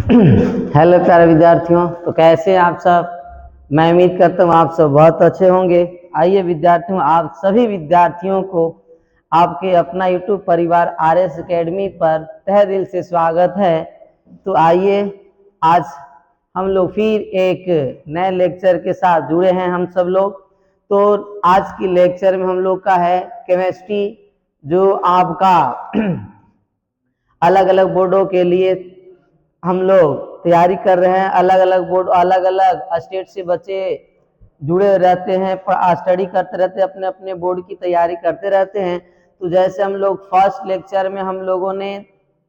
Hello प्यारे विद्यार्थियों, तो कैसे हैं आप सब। मैं उम्मीद करता हूँ आप सब बहुत अच्छे होंगे। आइए विद्यार्थियों, आप सभी विद्यार्थियों को आपके अपना यूट्यूब परिवार आरएस एकेडमी पर तहे दिल से स्वागत है। तो आइए, आज हम लोग फिर एक नए लेक्चर के साथ जुड़े हैं हम सब लोग। तो आज की लेक्चर में हम लोग का है केमिस्ट्री, जो आपका अलग अलग बोर्डों के लिए हम लोग तैयारी कर रहे हैं। अलग अलग बोर्ड, अलग अलग स्टेट से बच्चे जुड़े रहते हैं, स्टडी करते रहते हैं, अपने अपने बोर्ड की तैयारी करते रहते हैं। तो जैसे हम लोग फर्स्ट लेक्चर में हम लोगों ने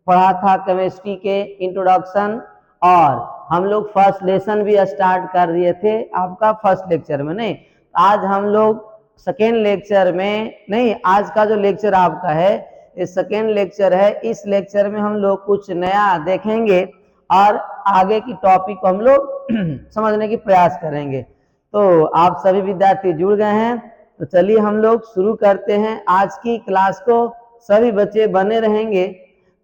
पढ़ा था केमिस्ट्री के इंट्रोडक्शन, और हम लोग फर्स्ट लेसन भी स्टार्ट कर दिए थे आपका फर्स्ट लेक्चर में। नहीं, आज हम लोग सेकेंड लेक्चर में, नहीं, आज का जो लेक्चर आपका है ये सेकेंड लेक्चर है। इस लेक्चर में हम लोग कुछ नया देखेंगे और आगे की टॉपिक को हम लोग समझने की प्रयास करेंगे। तो आप सभी विद्यार्थी जुड़ गए हैं, तो चलिए हम लोग शुरू करते हैं आज की क्लास को। सभी बच्चे बने रहेंगे।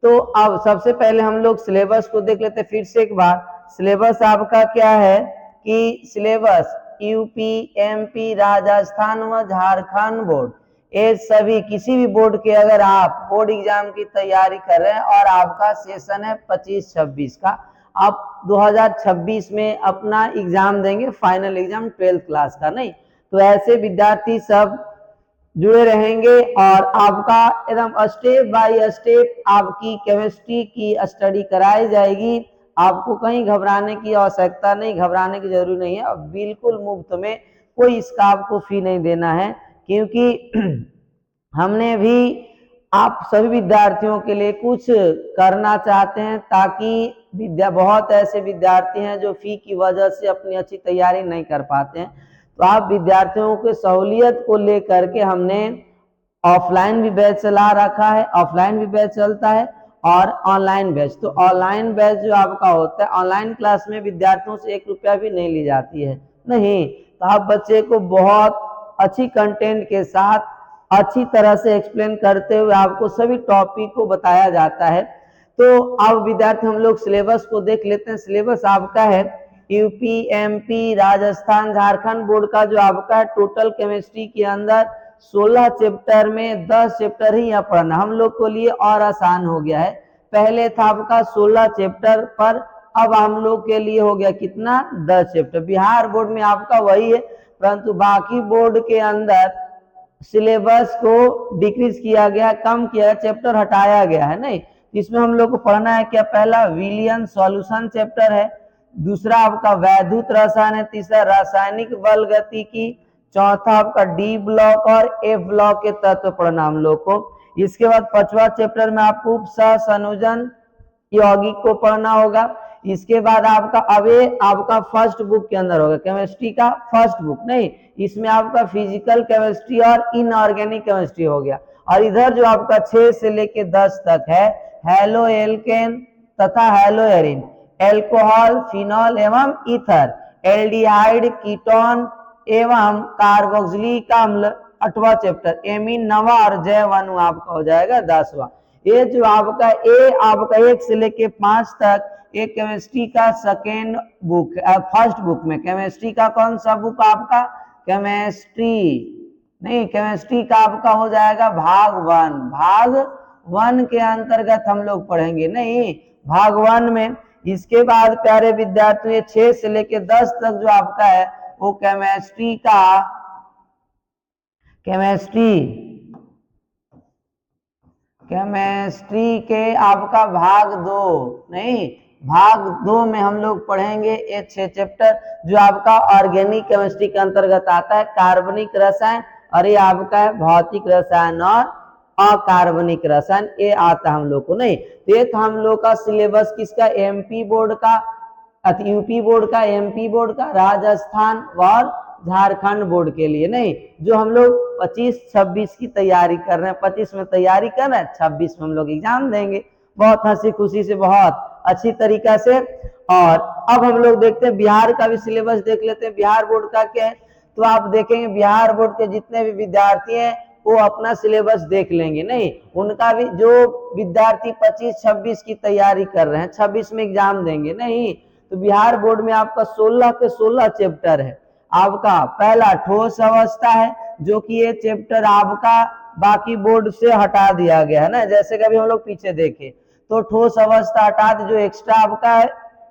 तो अब सबसे पहले हम लोग सिलेबस को देख लेते हैं फिर से एक बार। सिलेबस आपका क्या है कि सिलेबस यूपी, एमपी, राजस्थान व झारखंड बोर्ड, ये सभी किसी भी बोर्ड के अगर आप बोर्ड एग्जाम की तैयारी कर रहे हैं और आपका सेशन है 25-26 का, आप 2026 में अपना एग्जाम देंगे, फाइनल एग्जाम 12th क्लास का। नहीं, तो ऐसे विद्यार्थी सब जुड़े रहेंगे और आपका एकदम स्टेप बाय स्टेप आपकी केमिस्ट्री की स्टडी कराई जाएगी। आपको कहीं घबराने की आवश्यकता नहीं, घबराने की जरूरी नहीं है। अब बिल्कुल मुफ्त में, कोई इसका आपको फी नहीं देना है, क्योंकि हमने भी आप सभी विद्यार्थियों के लिए कुछ करना चाहते हैं, ताकि बहुत ऐसे विद्यार्थी हैं जो फी की वजह से अपनी अच्छी तैयारी नहीं कर पाते हैं। तो आप विद्यार्थियों के सहूलियत को लेकर के हमने ऑफलाइन भी बैच चला रखा है, ऑफलाइन भी बैच चलता है और ऑनलाइन बैच। तो ऑनलाइन बैच जो आपका होता है, ऑनलाइन क्लास में विद्यार्थियों से 1 रुपया भी नहीं ली जाती है। नहीं, तो आप बच्चे को बहुत अच्छी कंटेंट के साथ अच्छी तरह से एक्सप्लेन करते हुए आपको सभी टॉपिक को बताया जाता है। तो अब विद्यार्थी हम लोग सिलेबस को देख लेते हैं। सिलेबस आपका है UP, MP, Rajasthan, Jharkhand board का जो आपका टोटल केमिस्ट्री के अंदर 16 चैप्टर में 10 चैप्टर ही यहाँ पढ़ना हम लोग को लिए और आसान हो गया है। पहले था आपका 16 चैप्टर पर, अब हम लोग के लिए हो गया कितना, 10 चैप्टर। बिहार बोर्ड में आपका वही है, परंतु बाकी बोर्ड के अंदर सिलेबस को डिक्रीज किया गया, कम किया गया, चैप्टर हटाया गया है। नहीं, इसमें हम लोग को पढ़ना है क्या, पहला विलियन सॉल्यूशन चैप्टर है, दूसरा आपका वैद्युत रसायन है, तीसरा रासायनिक बल गतिकी, चौथा आपका डी ब्लॉक और एफ ब्लॉक के तत्व पढ़ना हम लोग को। इसके बाद 5वां चैप्टर में आपको उपसह संयोजन यौगिक को पढ़ना होगा। इसके बाद आपका अवे आपका फर्स्ट बुक के अंदर होगा केमिस्ट्री का फर्स्ट बुक। नहीं, इसमें आपका फिजिकल केमिस्ट्री और इनऑर्गेनिक केमिस्ट्री हो गया। और इधर जो आपका 6 से लेके 10 तक है हेलो एल्केन तथा हेलो एरिन, एल्कोहल, फिनॉल एवं ईथर, एल्डिहाइड, कीटोन एवं कार्बोक्सिलिक अम्ल 8वां चैप्टर, एमीन 9वां और जैव अणु आपका हो जाएगा 10वां। ये जो आपका आपका 1 से लेके 5 तक एक केमिस्ट्री का सेकेंड बुक, फर्स्ट बुक में केमिस्ट्री का कौन सा बुक आपका, केमिस्ट्री, नहीं, केमिस्ट्री का आपका हो जाएगा भाग 1। भाग 1 के अंतर्गत हम लोग पढ़ेंगे, नहीं, भाग 1 में। इसके बाद प्यारे विद्यार्थी 6 से लेके 10 तक जो आपका है वो केमिस्ट्री के आपका भाग 2, नहीं, भाग 2 में हम लोग पढ़ेंगे ये 6 चैप्टर जो आपका ऑर्गेनिक केमिस्ट्री के अंतर्गत आता है, कार्बनिक रसायन, और ये आपका है भौतिक रसायन और अकार्बनिक रसायन, ये आता हम लोग को। नहीं, तो ये था हम लोग का सिलेबस किसका, एमपी बोर्ड का, यूपी बोर्ड का, एमपी बोर्ड का, राजस्थान और झारखंड बोर्ड के लिए। नहीं, जो हम लोग 25-26 की तैयारी कर रहे हैं, 25 में तैयारी कर रहे हैं, 26 में हम लोग एग्जाम देंगे बहुत हंसी खुशी से, बहुत अच्छी तरीका से। और अब हम लोग देखते हैं बिहार का भी सिलेबस देख लेते हैं, बिहार बोर्ड का क्या है। तो आप देखेंगे बिहार बोर्ड के जितने भी विद्यार्थी हैं वो अपना सिलेबस देख लेंगे। नहीं, उनका भी जो विद्यार्थी 25-26 की तैयारी कर रहे हैं, 26 में एग्जाम देंगे, नहीं तो बिहार बोर्ड में आपका 16 के 16 चैप्टर है। आपका पहला ठोस अवस्था है, जो कि ये चैप्टर आपका बाकी बोर्ड से हटा दिया गया है ना, जैसे कभी हम लोग पीछे देखे तो ठोस अवस्था हटा दी, जो एक्स्ट्रा आपका है।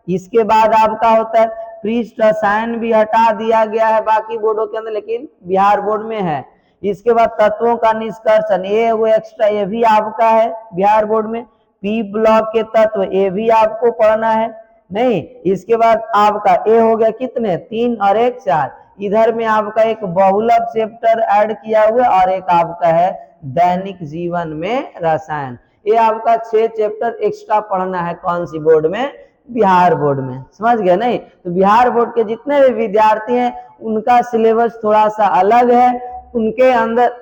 इसके बाद आपका होता है पृष्ठ रसायन भी हटा दिया गया है बाकी बोर्डों के अंदर, लेकिन बिहार बोर्ड में है। इसके बाद तत्वों का निष्कर्षण, ये वो एक्स्ट्रा, ये भी आपका है बिहार बोर्ड में। पी ब्लॉक के तत्व, ये भी आपको पढ़ना है। नहीं, इसके बाद आपका ए हो गया कितने, 3 और 1 4। इधर में आपका एक बहुलक चैप्टर ऐड किया हुआ और एक आपका है दैनिक जीवन में रसायन। ये आपका 6 चैप्टर एक्स्ट्रा पढ़ना है। कौन सी बोर्ड में, बिहार बोर्ड में, समझ गए। नहीं तो बिहार बोर्ड के जितने भी विद्यार्थी हैं उनका सिलेबस थोड़ा सा अलग है। उनके अंदर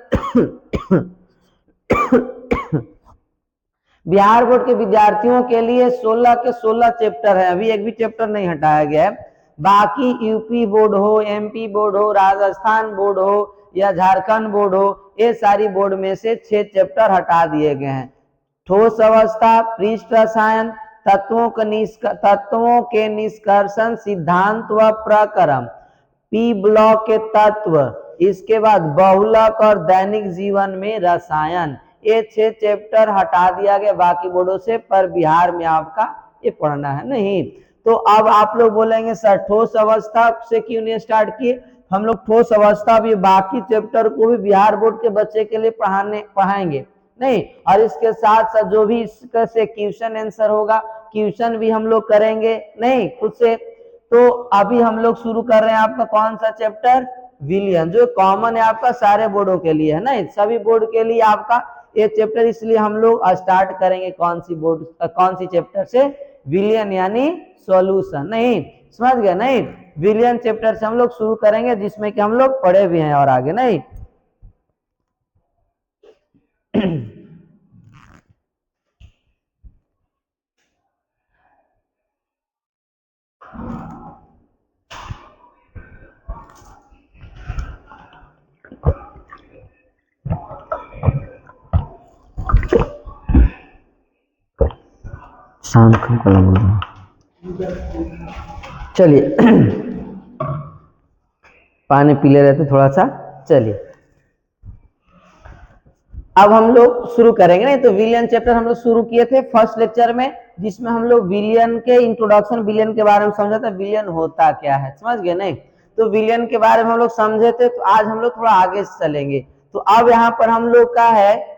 बिहार बोर्ड के विद्यार्थियों के लिए 16 के 16 चैप्टर है, अभी एक भी चैप्टर नहीं हटाया गया है। बाकी यूपी बोर्ड हो, एमपी बोर्ड हो, राजस्थान बोर्ड हो या झारखंड बोर्ड हो, ये सारी बोर्ड में से 6 चैप्टर हटा दिए गए हैं। ठोस अवस्था, पृष्ठ रसायन, तत्वों के निष्कर्षण, सिद्धांत व प्रक्रम, पी ब्लॉक के तत्व, इसके बाद बहुलक और दैनिक जीवन में रसायन, ये 6 चैप्टर हटा दिया गया बाकी बोर्डों से, पर बिहार में आपका ये पढ़ना है। नहीं तो अब आप लोग बोलेंगे सर ठोस अवस्था से क्यों नहीं स्टार्ट किए। हम लोग ठोस अवस्था भी बाकी चैप्टर को भी बिहार बोर्ड के बच्चे के लिए पढ़ाएंगे। नहीं, और इसके साथ साथ जो भी इससे क्वेश्चन आंसर होगा, क्वेश्चन भी हम लोग करेंगे, नहीं खुद से। तो अभी हम लोग शुरू कर रहे हैं आपका कौन सा चैप्टर, विलियन, जो कॉमन है आपका सारे बोर्डों के लिए है ना, सभी बोर्ड के लिए आपका ये चैप्टर, इसलिए हम लोग स्टार्ट करेंगे कौन सी चैप्टर से, विलियन यानी सॉल्यूशन। नहीं समझ गए, नहीं विलियन चैप्टर से हम लोग शुरू करेंगे, जिसमें कि हम लोग पढ़े भी हैं और आगे। नहीं शांत कलम, चलिए पानी पी ले रहे थे थोड़ा सा। चलिए अब हम लोग शुरू करेंगे। नहीं तो विलियन चैप्टर हम लोग शुरू किए थे फर्स्ट लेक्चर में, जिसमें हम लोग विलियन के इंट्रोडक्शन, विलियन के बारे में समझा था, विलियन होता क्या है, समझ गए। नहीं तो विलियन के बारे में हम लोग समझे थे। तो आज हम लोग थोड़ा आगे चलेंगे। तो अब यहाँ पर हम लोग का है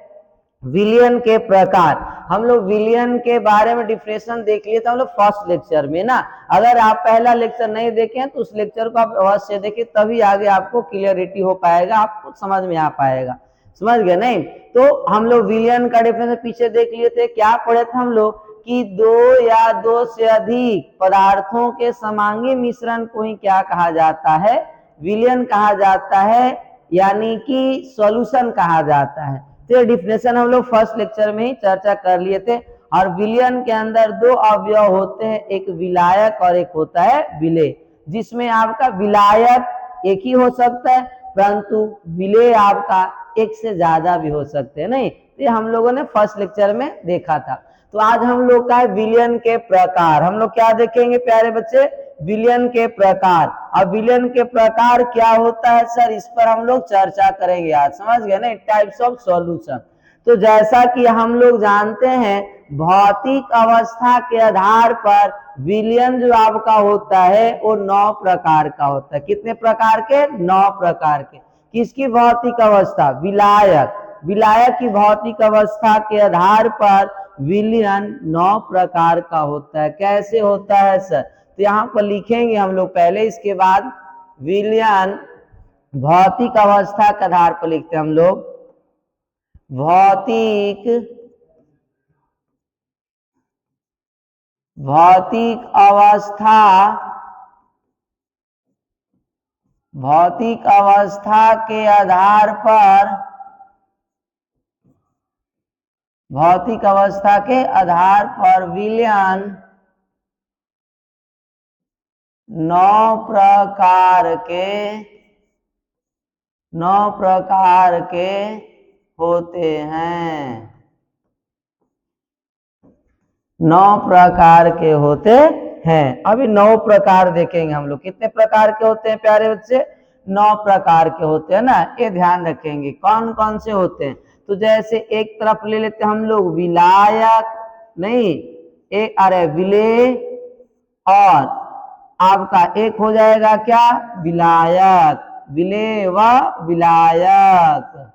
विलियन के प्रकार। हम लोग विलियन के बारे में डिफिनेशन देख लिए थे हम लोग फर्स्ट लेक्चर में ना। अगर आप पहला लेक्चर नहीं देखे तो उस लेक्चर को आप अवश्य देखें, तभी आगे आपको क्लियरिटी हो पाएगा, आपको समझ में आ पाएगा, समझ गए। नहीं तो हम लोग विलियन का डिफिनेशन पीछे देख लिए थे। क्या पढ़े थे हम लोग कि 2 या 2 से अधिक पदार्थों के समांगी मिश्रण को ही क्या कहा जाता है, विलियन कहा जाता है, यानी कि सॉल्यूशन कहा जाता है। तो डिफिनेशन हम लोग फर्स्ट लेक्चर में ही चर्चा कर लिए थे। और विलयन के अंदर 2 अवयव होते हैं, एक विलायक और एक होता है विलेय, जिसमें आपका विलायक एक ही हो सकता है, परंतु विलेय आपका एक से ज्यादा भी हो सकते हैं। नहीं ये हम लोगों ने फर्स्ट लेक्चर में देखा था। तो आज हम लोग का है विलयन के प्रकार। हम लोग क्या देखेंगे प्यारे बच्चे, विलयन के प्रकार। अब विलयन के प्रकार क्या होता है सर, इस पर हम लोग चर्चा करेंगे आज, समझ गए ना, टाइप्स ऑफ सॉल्यूशन। तो जैसा कि हम लोग जानते हैं भौतिक अवस्था के आधार पर विलयन जो आपका होता है वो 9 प्रकार का होता है। कितने प्रकार के, 9 प्रकार के। किसकी भौतिक अवस्था, विलायक, विलायक की भौतिक अवस्था के आधार पर विलयन 9 प्रकार का होता है। कैसे होता है सर, तो यहाँ पर लिखेंगे हम लोग पहले, इसके बाद विलयन भौतिक अवस्था के आधार पर लिखते हैं हम लोग। भौतिक अवस्था, भौतिक अवस्था के आधार पर, भौतिक अवस्था के आधार पर विलयन 9 प्रकार के होते हैं, 9 प्रकार के होते हैं। अभी 9 प्रकार देखेंगे हम लोग। कितने प्रकार के होते हैं प्यारे बच्चे? 9 प्रकार के होते हैं ना, ये ध्यान रखेंगे कौन कौन से होते हैं। तो जैसे एक तरफ ले लेते हैं हम लोग विलायक, नहीं एक अरे विलेय, और आपका एक हो जाएगा क्या? विलायक, विलेय व विलायक,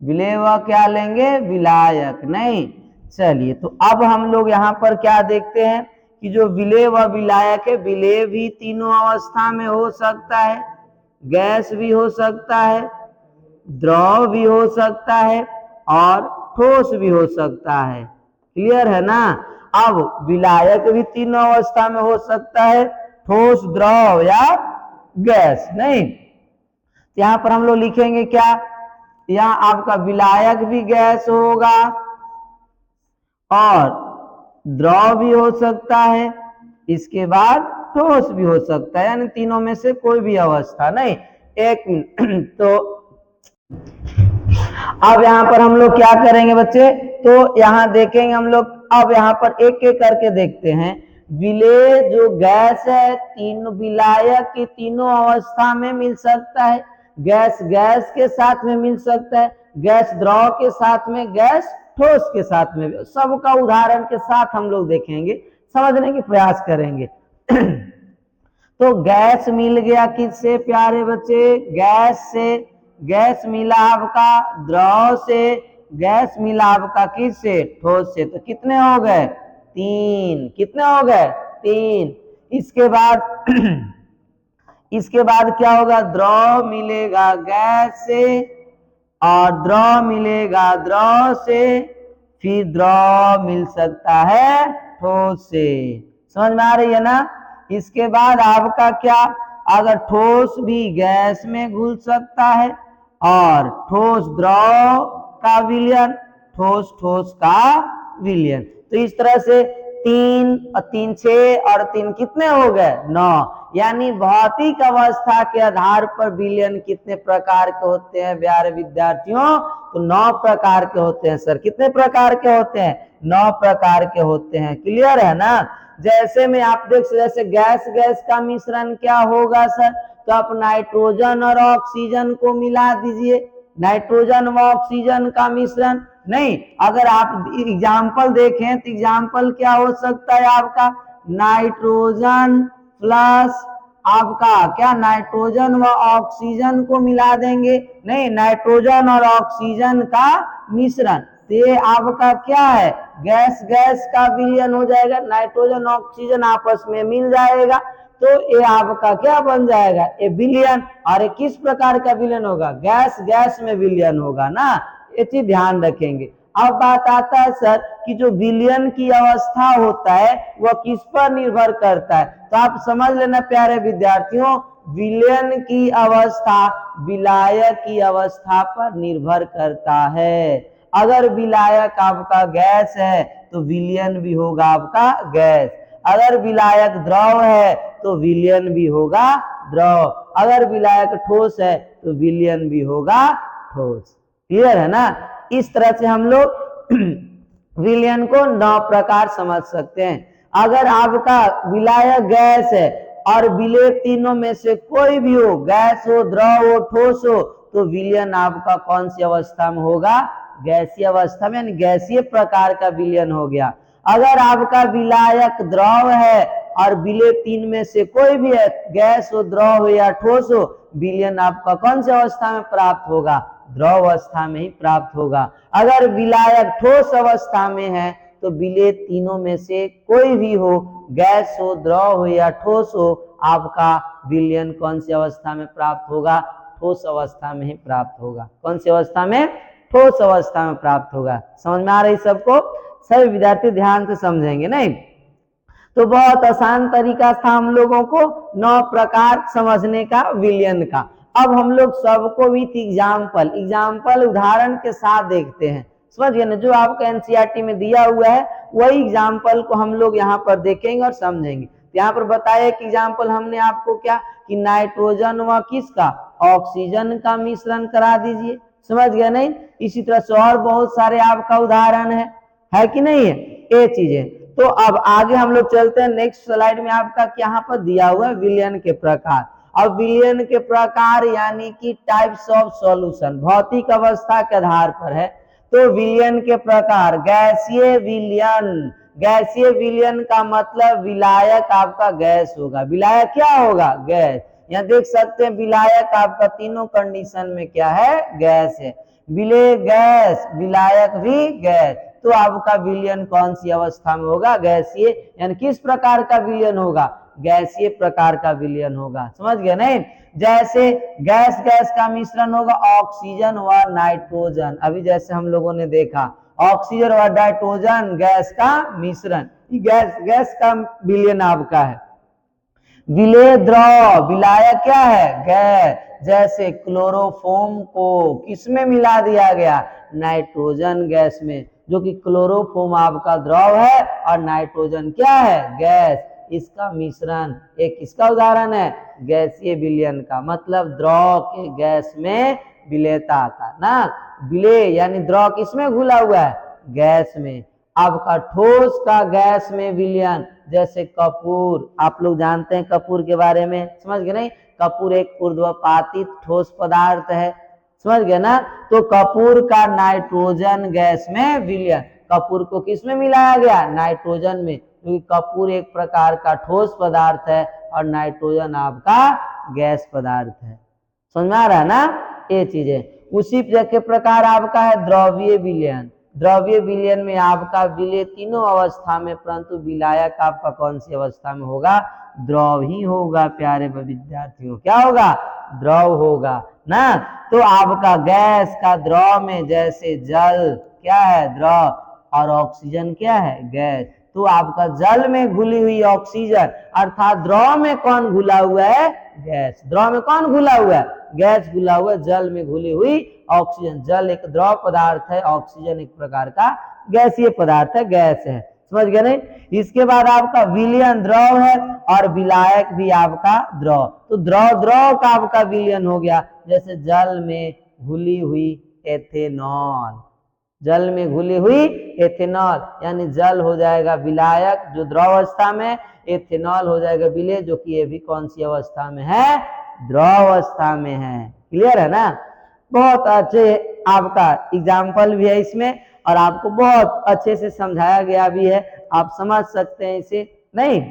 विलेय व क्या लेंगे? विलायक। नहीं, चलिए तो अब हम लोग यहाँ पर क्या देखते हैं कि जो विलेय व विलायक है, विलेय भी तीनों अवस्था में हो सकता है, गैस भी हो सकता है, द्रव भी हो सकता है, और ठोस भी हो सकता है। क्लियर है ना? अब विलायक भी तीनों अवस्था में हो सकता है, ठोस, द्रव या गैस। नहीं, यहाँ पर हम लोग लिखेंगे क्या? यहाँ आपका विलायक भी गैस होगा और द्रव भी हो सकता है, इसके बाद ठोस भी हो सकता है, यानी तीनों में से कोई भी अवस्था। नहीं, एक मिनट तो अब यहाँ पर हम लोग क्या करेंगे बच्चे? तो यहाँ देखेंगे हम लोग, अब यहाँ पर एक एक करके देखते हैं। विलेय जो गैस है, तीन विलायक की तीनों अवस्था में मिल सकता है, गैस गैस के साथ में मिल सकता है, गैस द्रव के साथ में, गैस ठोस के साथ में। सबका उदाहरण के साथ हम लोग देखेंगे, समझने की प्रयास करेंगे। तो गैस मिल गया किससे प्यारे बच्चे? गैस से। गैस मिला आपका द्रव से, गैस मिला आपका किससे? ठोस से। तो कितने हो गए? 3। कितने हो गए? 3। इसके बाद इसके बाद क्या होगा? द्रव मिलेगा गैस से, और द्रव मिलेगा द्रव से, फिर द्रव मिल सकता है ठोस से। समझ में आ रही है ना? इसके बाद आपका क्या? अगर ठोस भी गैस में घुल सकता है, और ठोस द्रव का विलयन, ठोस ठोस का विलयन। तो इस तरह से 3 और 3 6 और 3 कितने हो गए? 9। यानी भौतिक अवस्था के आधार पर विलयन कितने प्रकार के होते हैं प्यारे विद्यार्थियों? तो 9 प्रकार के होते हैं सर। कितने प्रकार के होते हैं? 9 प्रकार के होते हैं। क्लियर है ना? जैसे में आप देख, जैसे गैस गैस का मिश्रण क्या होगा सर? तो आप नाइट्रोजन और ऑक्सीजन को मिला दीजिए, नाइट्रोजन व ऑक्सीजन का मिश्रण। नहीं, अगर आप एग्जाम्पल देखें तो एग्जाम्पल क्या हो सकता है आपका? नाइट्रोजन प्लस आपका क्या? नाइट्रोजन व ऑक्सीजन को मिला देंगे। नहीं, नाइट्रोजन और ऑक्सीजन का मिश्रण, तो ये आपका क्या है? गैस गैस का विलयन हो जाएगा, नाइट्रोजन ऑक्सीजन आपस में मिल जाएगा, तो ये आपका क्या बन जाएगा? ये विलयन। और ये किस प्रकार का विलयन होगा? गैस गैस में विलयन होगा ना, ये चीज ध्यान रखेंगे। अब बात आता है सर कि जो विलयन की अवस्था होता है वह किस पर निर्भर करता है? तो आप समझ लेना प्यारे विद्यार्थियों, विलयन की अवस्था विलायक की अवस्था पर निर्भर करता है। अगर विलायक आपका गैस है तो विलयन भी होगा आपका गैस, अगर विलायक द्रव है तो विलयन भी होगा द्रव, अगर विलायक ठोस है तो विलयन भी होगा ठोस। क्लियर है ना? इस तरह से हम लोग विलयन को 9 प्रकार समझ सकते हैं। अगर आपका विलायक गैस है और विलेय तीनों में से कोई भी हो, गैस हो, द्रव हो, ठोस हो, तो विलयन आपका कौन सी अवस्था में होगा? गैसीय अवस्था में, यानी गैसीय प्रकार का विलयन हो गया। अगर आपका विलायक द्रव है और विलेय 3 में से कोई भी है, गैस हो, द्रव हो या ठोस हो, विलयन आपका कौन सी अवस्था में प्राप्त होगा? द्रव अवस्था में ही प्राप्त होगा। अगर विलायक ठोस अवस्था में है तो विलेय तीनों में से कोई भी हो, गैस हो, द्रव हो या ठोस हो, आपका विलयन कौन सी अवस्था में प्राप्त होगा? ठोस अवस्था में ही प्राप्त होगा। कौन सी अवस्था में? ठोस अवस्था में प्राप्त होगा। समझ में आ रही सबको? सभी विद्यार्थी ध्यान से समझेंगे। नहीं तो बहुत आसान तरीका था हम लोगों को 9 प्रकार समझने का विलयन का। अब हम लोग सबको विथ एग्जाम्पल उदाहरण के साथ देखते हैं। समझ गए ना? जो आपका एनसीईआरटी में दिया हुआ है वही एग्जाम्पल को हम लोग यहाँ पर देखेंगे और समझेंगे। यहाँ पर बताया कि एग्जाम्पल हमने आपको क्या कि नाइट्रोजन व किसका? ऑक्सीजन का मिश्रण करा दीजिए। समझ गया नहीं। इसी तरह से और बहुत सारे आपका उदाहरण है कि नहीं है, ये चीजें। तो अब आगे हम लोग चलते हैं नेक्स्ट स्लाइड में। आपका यहाँ पर दिया हुआ है विलयन के प्रकार। अब विलयन के प्रकार यानी कि टाइप्स ऑफ सॉल्यूशन, भौतिक अवस्था के आधार पर है। तो विलयन के प्रकार, गैसीय विलयन। गैसीय विलयन का मतलब विलायक आपका गैस होगा। विलायक क्या होगा? गैस। यहाँ देख सकते हैं विलायक आपका तीनों कंडीशन में क्या है? गैस है। विलेय गैस, विलायक भी गैस। तो आपका विलयन कौन सी अवस्था में होगा? गैसीय। यानी किस प्रकार का विलयन होगा? गैसीय प्रकार का विलयन होगा। समझ गए नहीं? जैसे गैस गैस का मिश्रण होगा ऑक्सीजन व नाइट्रोजन। अभी जैसे हम लोगों ने देखा ऑक्सीजन व नाइट्रोजन गैस का मिश्रण, गैस गैस का विलयन आपका है। विलेय द्रव, विलायक क्या है? गैस। जैसे क्लोरोफॉर्म को किसमें मिला दिया गया? नाइट्रोजन गैस में, जो कि क्लोरोफॉर्म आपका द्रव है और नाइट्रोजन क्या है? गैस। इसका मिश्रण एक किसका उदाहरण है? गैसीय विलयन का। मतलब द्रव के गैस में विलेयता का ना। विलेय यानी द्रव किसमें घुला हुआ है? गैस में। आपका ठोस का गैस में विलयन, जैसे कपूर, आप लोग जानते हैं कपूर के बारे में, समझ गए नहीं? कपूर एक ऊर्ध्वपातित ठोस पदार्थ है, समझ गए ना? तो कपूर का नाइट्रोजन गैस में विलयन। कपूर को किस में मिलाया गया? नाइट्रोजन में, क्योंकि कपूर एक प्रकार का ठोस पदार्थ है और नाइट्रोजन आपका गैस पदार्थ है। समझ में आ रहा है ना? ये चीजें। उसी के प्रकार आपका है द्रव्य विलयन। द्रव्य विलयन में आपका विलय तीनों अवस्था में, परंतु विलायक आपका कौन सी अवस्था में होगा? द्रव ही होगा प्यारे विद्यार्थियों। क्या होगा? द्रव होगा ना। तो आपका गैस का द्रव में, जैसे जल क्या है? द्रव, और ऑक्सीजन क्या है? गैस। तो आपका जल में घुली हुई ऑक्सीजन, अर्थात द्रव में कौन घुला हुआ है? गैस। द्रव में कौन घुला हुआ है? गैस घुला हुआ है। जल में घुली हुई ऑक्सीजन। जल एक द्रव पदार्थ है, ऑक्सीजन एक प्रकार का गैसीय पदार्थ है, गैस है। समझ गए नहीं? इसके बाद आपका विलयन द्रव है और विलायक भी आपका द्रव। तो द्रव द्रव का आपका विलयन हो गया, जैसे जल में घुली हुई एथेनॉल। जल में घुली हुई एथेनॉल, यानी जल हो जाएगा विलायक जो द्रव अवस्था में, एथेनॉल हो जाएगा विलेय, जो कि ये भी कौन सी अवस्था में है? द्रव अवस्था में है। क्लियर है ना? बहुत अच्छे आपका एग्जाम्पल भी है इसमें, और आपको बहुत अच्छे से समझाया गया भी है, आप समझ सकते हैं इसे नहीं।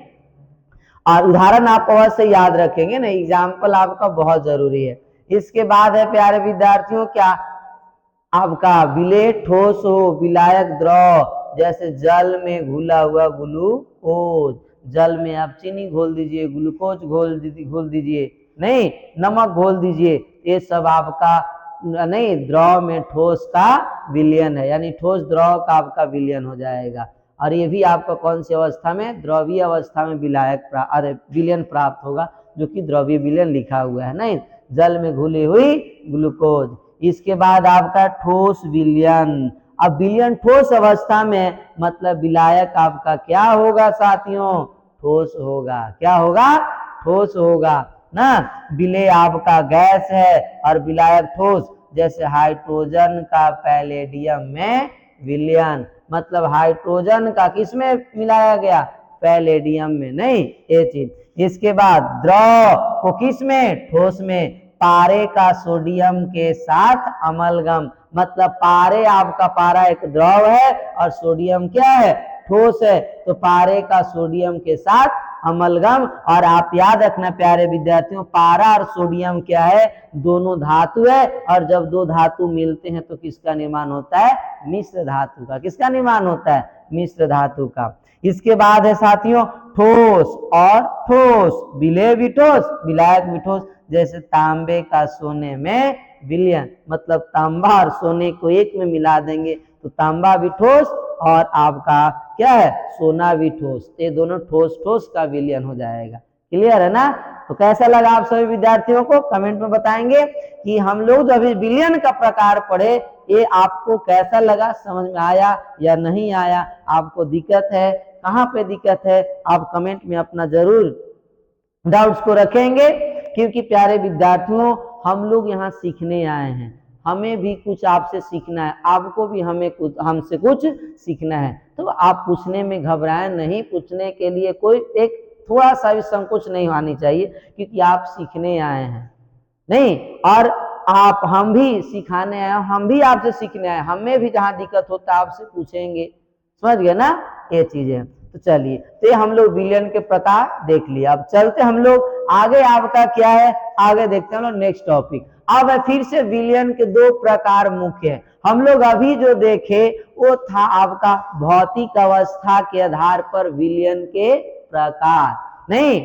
और उदाहरण आप अवश्य याद रखेंगे ना, एग्जाम्पल आपका बहुत जरूरी है। इसके बाद है प्यारे विद्यार्थियों क्या? आपका विलेय ठोस हो, विलायक द्रव, जैसे जल में घुला हुआ ग्लूकोज। जल में आप चीनी घोल दीजिए, ग्लूकोज घोल दीजिए, नहीं नमक घोल दीजिए, ये सब आपका नहीं, द्रव में ठोस का विलयन है, यानी ठोस द्रव का आपका विलयन हो जाएगा। और ये भी आपका कौन सी अवस्था में? द्रवीय अवस्था में विलायक विलयन प्राप्त होगा, जो कि द्रव्य विलयन लिखा हुआ है नहीं, जल में घुली हुई ग्लूकोज। इसके बाद आपका ठोस विलयन। अब विलयन ठोस अवस्था में, मतलब विलायक आपका क्या होगा साथियों? ठोस होगा। क्या होगा? ठोस होगा ना। विलेय आपका गैस है और विलायक ठोस, जैसे हाइड्रोजन का पैलेडियम में विलयन, मतलब हाइड्रोजन का किसमें मिलाया गया? पैलेडियम में, नहीं ये चीज। इसके बाद द्रव को किस में? ठोस में। पारे का सोडियम के साथ अमलगम, मतलब पारे आपका, पारा एक द्रव है और सोडियम क्या है? ठोस है। तो पारे का सोडियम के साथ अमलगम। और आप याद रखना प्यारे विद्यार्थियों, पारा और सोडियम क्या है? दोनों धातु है, और जब दो धातु मिलते हैं तो किसका निर्माण होता है? मिश्र धातु का। किसका निर्माण होता है? मिश्र धातु का। इसके बाद है साथियों ठोस और ठोस, विलेय भी ठोस, विलायक भी ठोस, जैसे तांबे का सोने में विलयन, मतलब तांबा और सोने को एक में मिला देंगे तो तांबा भी ठोस और आपका क्या है? सोना भी ठोस। ये दोनों ठोस ठोस का विलयन हो जाएगा। क्लियर है ना? तो कैसा लगा आप सभी विद्यार्थियों को? कमेंट में बताएंगे कि हम लोग जो अभी विलयन का प्रकार पढ़े, ये आपको कैसा लगा? समझ में आया या नहीं आया? आपको दिक्कत है? कहाँ पे दिक्कत है? आप कमेंट में अपना जरूर डाउट्स को रखेंगे, क्योंकि प्यारे विद्यार्थियों हम लोग यहाँ सीखने आए हैं, हमें भी कुछ आपसे सीखना है, आपको भी हमें कुछ हमसे कुछ सीखना है। तो आप पूछने में घबराएं नहीं, पूछने के लिए कोई एक थोड़ा सा भी संकोच नहीं आनी चाहिए, क्योंकि आप सीखने आए हैं नहीं, और आप हम भी सिखाने आए, हम भी आपसे सीखने आए, हमें भी जहां दिक्कत होता है आपसे पूछेंगे। समझ गए ना ये चीजें। तो चलिए, तो हम लोग विलयन के प्रकार देख लिया। अब चलते हम लोग आगे, आपका क्या है आगे देखते हैं हम लोग नेक्स्ट टॉपिक। अब फिर से विलयन के दो प्रकार मुख्य है। हम लोग अभी जो देखे वो था आपका भौतिक अवस्था के आधार पर विलयन के प्रकार, नहीं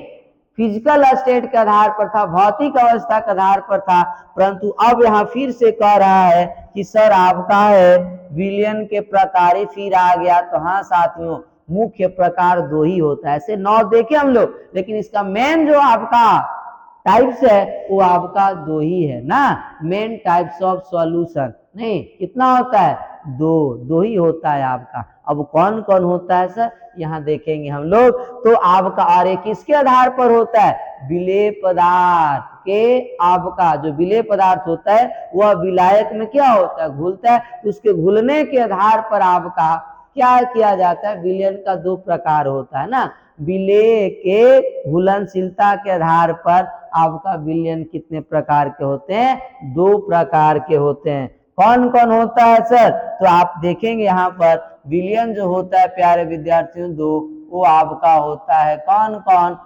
फिजिकल स्टेट के आधार पर था, भौतिक अवस्था के आधार पर था। परंतु अब यहाँ फिर से कह रहा है कि सर आपका है विलयन के प्रकार फिर आ गया। तो हाँ साथियों, मुख्य प्रकार दो ही होता है, ऐसे 9 देखे हम लोग, लेकिन इसका मेन जो आपका टाइप्स है वो आपका दो ही है ना, मेन टाइप्स ऑफ सॉल्यूशन। नहीं कितना होता है, दो ही होता है आपका। अब कौन कौन होता है सर, यहाँ देखेंगे हम लोग। तो आपका और एक किसके आधार पर होता है, विलेय पदार्थ के, आपका जो विलेय पदार्थ होता है वह विलायक में क्या होता है, घुलता है। तो उसके घुलने के आधार पर आपका क्या किया जाता है, विलयन का दो प्रकार होता है ना। विलेय के घुलनशीलता के आधार पर आपका विलयन कितने प्रकार के होते हैं, 2 प्रकार के होते हैं। कौन कौन होता है सर, तो आप देखेंगे यहाँ पर विलयन जो होता है प्यारे विद्यार्थियों 2, वो आपका होता है कौन कौन,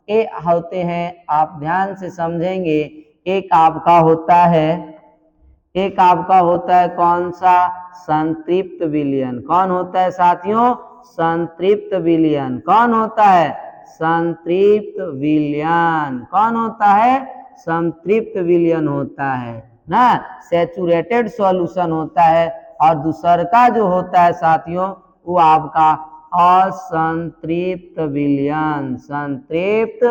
ये होते हैं, आप ध्यान से समझेंगे। एक आपका होता है, एक आपका होता है कौन सा, संतृप्त विलयन। कौन होता है साथियों, संतृप्त विलयन। कौन होता है, संतृप्त विलयन। कौन होता है, संतृप्त विलयन होता है ना, सैचुरेटेड सॉल्यूशन होता है। और दूसर का जो होता है साथियों वो आपका असंतृप्त विलयन, संतृप्त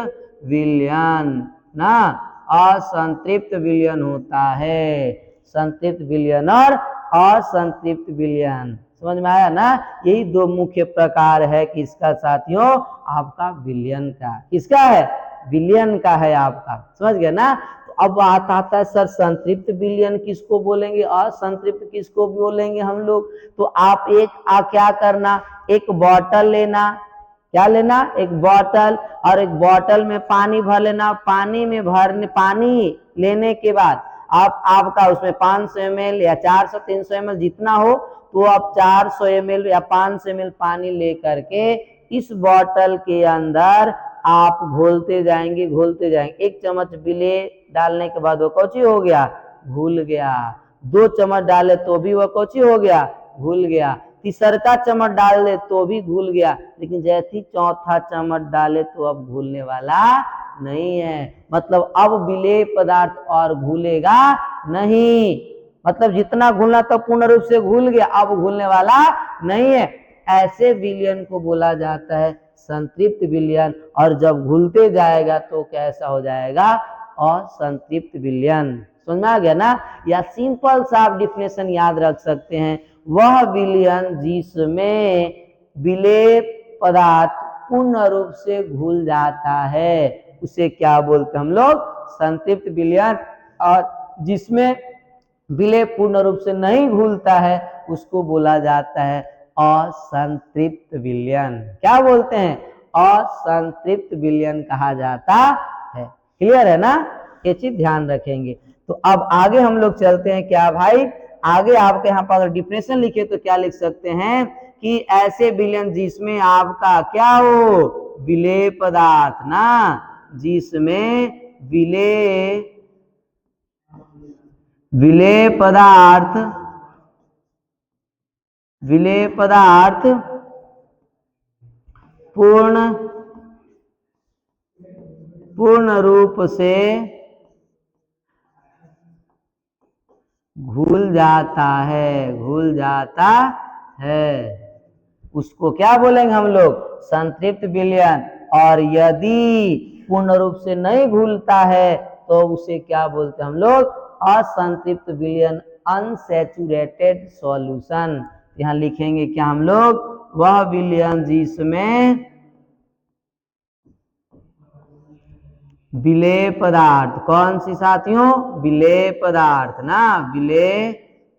विलयन ना, असंतृप्त विलयन होता है। संतृप्त विलयन और असंतृप्त विलयन, समझ में आया ना। यही 2 मुख्य प्रकार है किसका साथियों, आपका विलयन का। किसका है, विलयन का है आपका, समझ गए ना। तो अब आता है सर संतृप्त विलयन किसको बोलेंगे, असंतृप्त किसको बोलेंगे हम लोग। तो आप क्या करना, एक बॉटल लेना, क्या लेना, एक बॉटल, और एक बॉटल में पानी भर लेना। पानी में भरने, पानी लेने के बाद आपका उसमें 500 ml या 400 300 ml जितना हो, तो आप 400 ml या 500 ml पानी लेकर के इस बॉटल के अंदर आप घोलते जाएंगे, घोलते जाएंगे। 1 चम्मच विलेय डालने के बाद वो कौची हो गया, घुल गया। 2 चम्मच डाले तो भी वह कौची हो गया, घुल गया। तीसरा चम्मच डाल दे तो भी घुल गया। लेकिन जैसे ही 4था चम्मच डाले तो अब घुलने वाला नहीं है, मतलब अब विलेय पदार्थ और घुलेगा नहीं। मतलब जितना घुलना तो पूर्ण रूप से घुल गया, अब घुलने वाला नहीं है। ऐसे विलयन को बोला जाता है संतृप्त विलयन। और जब घुलते जाएगा तो कैसा हो जाएगा, असंतृप्त विलयन। समझ में आ गया ना। या सिंपल सा आप डिफिनेशन याद रख सकते हैं, वह विलयन जिसमें विलेय पदार्थ पूर्ण रूप से घुल जाता है उसे क्या बोलते हैं हम लोग, संतृप्त विलयन। और जिसमें विलेय पूर्ण रूप से नहीं घुलता है उसको बोला जाता है असंतृप्त विलयन। क्या बोलते हैं, असंतृप्त विलयन कहा जाता है। क्लियर है ना, ये चीज ध्यान रखेंगे। तो अब आगे हम लोग चलते हैं, क्या भाई, आगे आपके यहाँ पर अगर डिफिनेशन लिखे तो क्या लिख सकते हैं कि ऐसे विलयन जिसमें आपका क्या हो, विलेय पदार्थ ना, जिसमें विलेय पदार्थ पूर्ण रूप से घुल जाता है, उसको क्या बोलेंगे हम लोग, संतृप्त विलयन। और यदि पूर्ण रूप से नहीं घुलता है तो उसे क्या बोलते हैं हम लोग, असंतृप्त विलयन, अनसैचुरेटेड सॉल्यूशन। यहाँ लिखेंगे क्या हम लोग, वह विलयन जिसमें विलेय पदार्थ कौन सी साथियों? विलेय पदार्थ ना, विलेय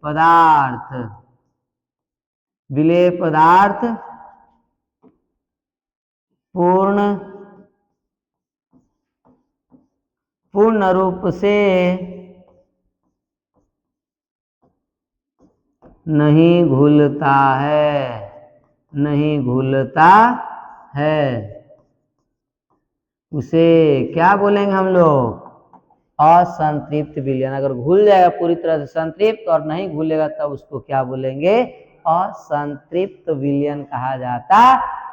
पदार्थ, विलेय पदार्थ पूर्ण रूप से नहीं घुलता है, नहीं घुलता है, उसे क्या बोलेंगे हम लोग? असंतृप्त विलयन। अगर घुल जाएगा पूरी तरह से संतृप्त और नहीं घुलेगा तब उसको क्या बोलेंगे? असंतृप्त विलयन कहा जाता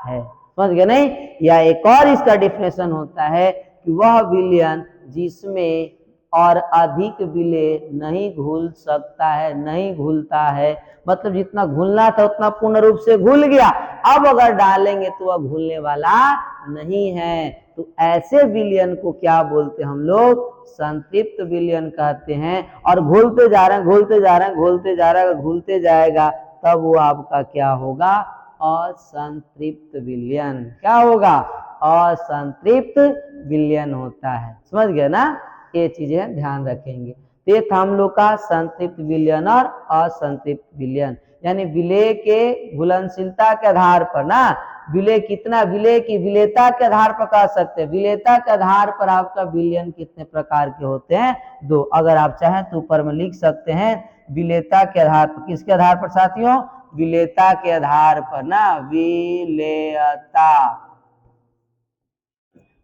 है। समझ गए नहीं? या एक और इसका डिफिनेशन होता है कि वह विलयन जिसमें और अधिक विलेय नहीं घुल सकता है, नहीं घुलता है, मतलब जितना घुलना था उतना पूर्ण रूप से घुल गया, अब अगर डालेंगे तो वह घुलने वाला नहीं है, तो ऐसे विलयन को क्या बोलते हैं हम लोग? संतृप्त विलयन कहते हैं। और घुलते जा रहे हैं, घुलते जा रहे हैं, घुलते जा रहा है, घुलते जाएगा तब वो आपका क्या होगा? असंतृप्त विलयन। क्या होगा? असंतृप्त विलयन होता है। समझ गए ना? ये चीजें ध्यान रखेंगे। ये था हम लोग का संतृप्त विलयन और असंतृप्त विलयन, यानी विलेय के घुलनशीलता के आधार पर ना, विलेय कितना, विलेय की विलेयता के आधार पर कह सकते हैं। विलेयता के आधार पर आपका विलयन कितने प्रकार के होते हैं? 2। अगर आप चाहें तो ऊपर में लिख सकते हैं विलेयता के आधार पर। किसके आधार पर साथियों? विलेयता के आधार पर ना, विलेयता,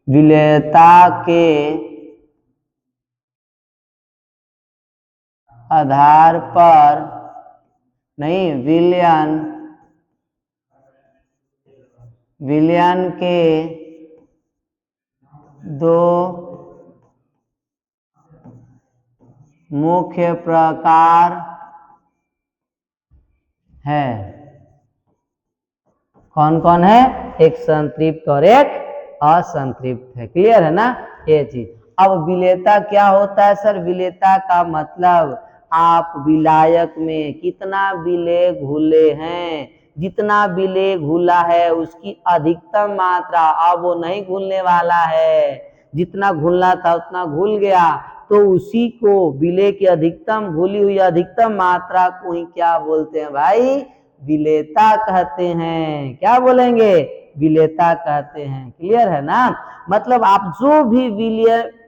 विलेयता के आधार पर नहीं, विलयन, विलयन के 2 मुख्य प्रकार है। कौन कौन है? एक संतृप्त और एक असंतृप्त है। क्लियर है ना ये चीज? अब विलेयता क्या होता है सर? विलेयता का मतलब आप विलायक में कितना विलेय घुले हैं, जितना विलेय घुला है उसकी अधिकतम मात्रा, अब वो नहीं घुलने वाला है, जितना घुलना था उतना घुल गया, तो उसी को विलेय की अधिकतम घुली हुई अधिकतम मात्रा को ही क्या बोलते हैं भाई? विलेयता कहते हैं। क्या बोलेंगे? विलेयता कहते हैं। क्लियर है ना? मतलब आप जो भी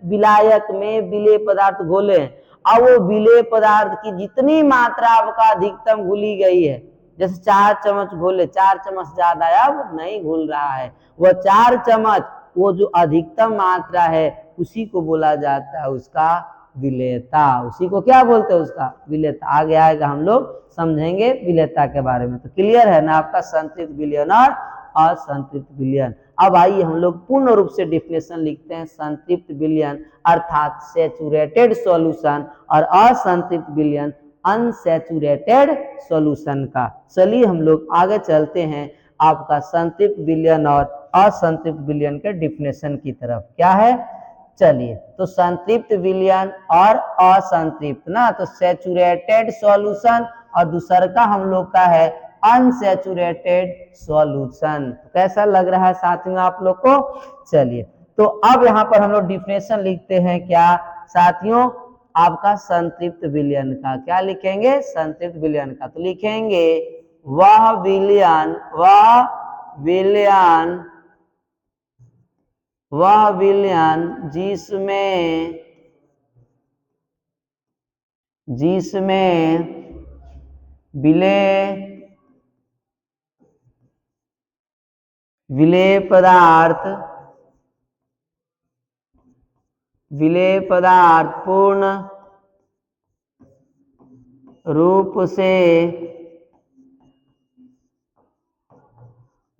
विलायक में विलेय पदार्थ घोले, अब वो विलेय पदार्थ की जितनी मात्रा आपका अधिकतम घुली गई है, जैसे 4 चम्मच घोले, 4 चम्मच ज्यादा अब नहीं घुल रहा है, वह 4 चम्मच वो जो अधिकतम मात्रा है उसी को बोला जाता है उसका विलेयता। उसी को क्या बोलते हैं? उसका विलेयता। आगे आएगा हम लोग समझेंगे विलेयता के बारे में। तो क्लियर है ना आपका संतृप्त विलयन और असंतृप्त विलयन। अब आइए हम लोग पूर्ण रूप से डिफिनेशन लिखते हैं संतृप्त विलयन अर्थात सैचुरेटेड सॉल्यूशन और असंतृप्त विलयन अनसैचुरेटेड सॉल्यूशन का। चलिए हम लोग आगे चलते हैं आपका संतृप्त विलयन और असंतृप्त विलयन के डिफिनेशन की तरफ। क्या है? चलिए, तो संतृप्त विलयन और असंतृप्त ना, तो सैचुरेटेड सॉल्यूशन और दूसरा का हम लोग का है अनसैचुरेटेड सॉल्यूशन। कैसा लग रहा है साथियों आप लोग को? चलिए, तो अब यहाँ पर हम लोग डिफिनेशन लिखते हैं क्या साथियों? आपका संतृप्त विलयन का। क्या लिखेंगे? संतृप्त विलयन का। तो लिखेंगे वह विलयन, वह विलयन जिसमें विलेय पदार्थ पूर्ण रूप से